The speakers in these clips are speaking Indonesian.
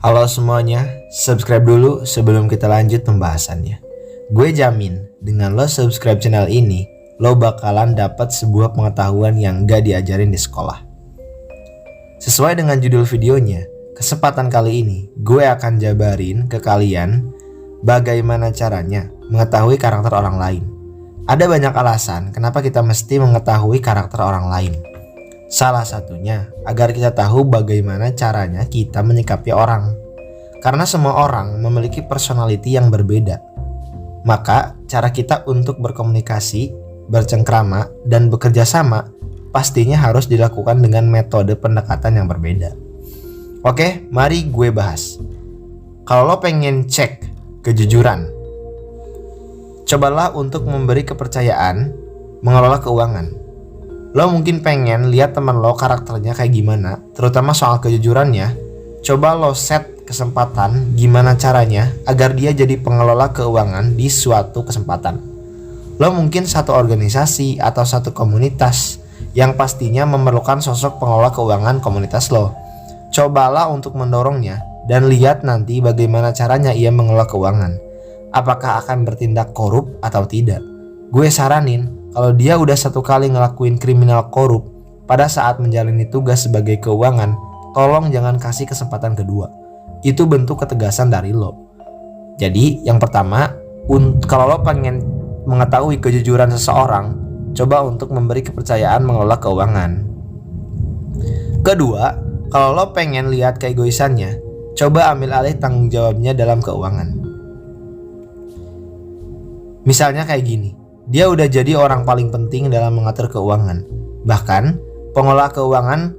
Halo semuanya, subscribe dulu sebelum kita lanjut pembahasannya. Gue jamin dengan lo subscribe channel ini, lo bakalan dapat sebuah pengetahuan yang gak diajarin di sekolah. Sesuai dengan judul videonya, kesempatan kali ini gue akan jabarin ke kalian bagaimana caranya mengetahui karakter orang lain. Ada banyak alasan kenapa kita mesti mengetahui karakter orang lain. Salah satunya agar kita tahu bagaimana caranya kita menyikapi orang. Karena semua orang memiliki personality yang berbeda. Maka cara kita untuk berkomunikasi, bercengkrama, dan bekerja sama pastinya harus dilakukan dengan metode pendekatan yang berbeda. Oke, mari gue bahas. Kalau lo pengen cek kejujuran, cobalah untuk memberi kepercayaan mengelola keuangan. Lo mungkin pengen lihat teman lo karakternya kayak gimana, terutama soal kejujurannya. Coba lo set kesempatan gimana caranya agar dia jadi pengelola keuangan di suatu kesempatan. Lo mungkin satu organisasi atau satu komunitas yang pastinya memerlukan sosok pengelola keuangan komunitas lo. Cobalah untuk mendorongnya dan lihat nanti bagaimana caranya ia mengelola keuangan. Apakah akan bertindak korup atau tidak? Gue saranin kalau dia udah satu kali ngelakuin kriminal korup pada saat menjalani tugas sebagai keuangan, tolong jangan kasih kesempatan kedua. Itu bentuk ketegasan dari lo. Jadi yang pertama, kalau lo pengen mengetahui kejujuran seseorang, coba untuk memberi kepercayaan mengelola keuangan. Kedua, kalau lo pengen lihat keegoisannya, coba ambil alih tanggung jawabnya dalam keuangan. Misalnya kayak gini. Dia udah jadi orang paling penting dalam mengatur keuangan. Bahkan pengelola keuangan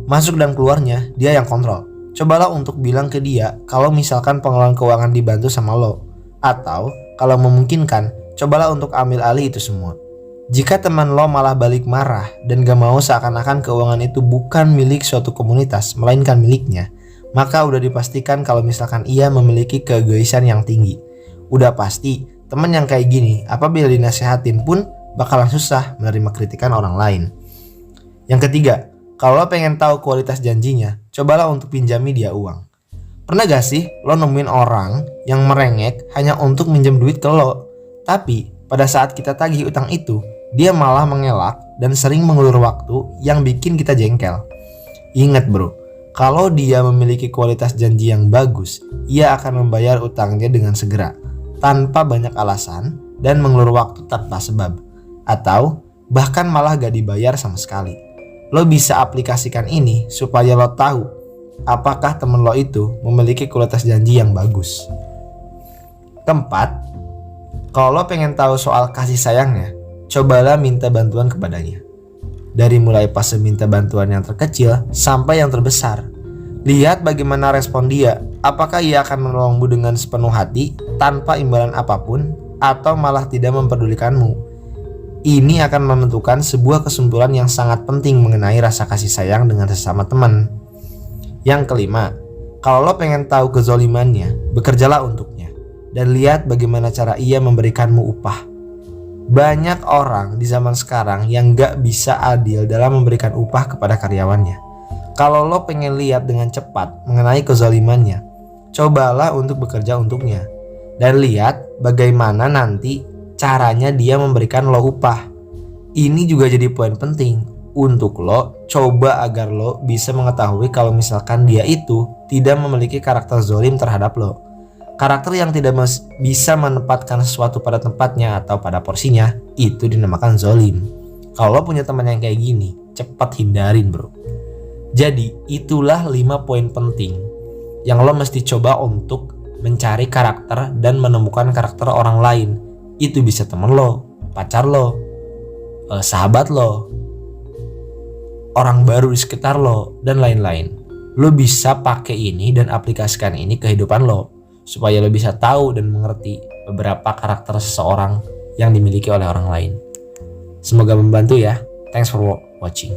masuk dan keluarnya dia yang kontrol. Cobalah untuk bilang ke dia kalau misalkan pengelolaan keuangan dibantu sama lo. Atau kalau memungkinkan, cobalah untuk ambil alih itu semua. Jika teman lo malah balik marah dan gak mau seakan-akan keuangan itu bukan milik suatu komunitas, melainkan miliknya, maka udah dipastikan kalau misalkan ia memiliki keegoisan yang tinggi. Udah pasti teman yang kayak gini, apabila dinasehatin pun bakalan susah menerima kritikan orang lain. Yang ketiga, kalau lo pengen tahu kualitas janjinya, cobalah untuk pinjami dia uang. Pernah gak sih lo nemuin orang yang merengek hanya untuk minjem duit ke lo? Tapi pada saat kita tagih utang itu, dia malah mengelak dan sering mengulur waktu yang bikin kita jengkel. Ingat bro, kalau dia memiliki kualitas janji yang bagus, ia akan membayar utangnya dengan segera, tanpa banyak alasan dan mengulur waktu tanpa sebab, atau bahkan malah gak dibayar sama sekali. Lo bisa aplikasikan ini supaya lo tahu apakah temen lo itu memiliki kualitas janji yang bagus. Keempat, kalau lo pengen tahu soal kasih sayangnya, cobalah minta bantuan kepadanya. Dari mulai fase minta bantuan yang terkecil sampai yang terbesar. Lihat bagaimana respon dia. Apakah ia akan menolongmu dengan sepenuh hati tanpa imbalan apapun, atau malah tidak memperdulikanmu? Ini akan menentukan sebuah kesimpulan yang sangat penting mengenai rasa kasih sayang dengan sesama teman. Yang kelima, kalau lo pengen tahu kezolimannya, bekerjalah untuknya dan lihat bagaimana cara ia memberikanmu upah. Banyak orang di zaman sekarang yang gak bisa adil dalam memberikan upah kepada karyawannya. Kalau lo pengen lihat dengan cepat mengenai kezalimannya, cobalah untuk bekerja untuknya dan lihat bagaimana nanti caranya dia memberikan lo upah. Ini juga jadi poin penting untuk lo coba agar lo bisa mengetahui kalau misalkan dia itu tidak memiliki karakter zolim terhadap lo. Karakter yang tidak bisa menempatkan sesuatu pada tempatnya atau pada porsinya, itu dinamakan zolim. Kalau lo punya teman yang kayak gini, cepat hindarin bro. Jadi itulah 5 poin penting yang lo mesti coba untuk mencari karakter dan menemukan karakter orang lain. Itu bisa temen lo, pacar lo, sahabat lo, orang baru di sekitar lo, dan lain-lain. Lo bisa pakai ini dan aplikasikan ini ke kehidupan lo, supaya lo bisa tahu dan mengerti beberapa karakter seseorang yang dimiliki oleh orang lain. Semoga membantu ya. Thanks for watching.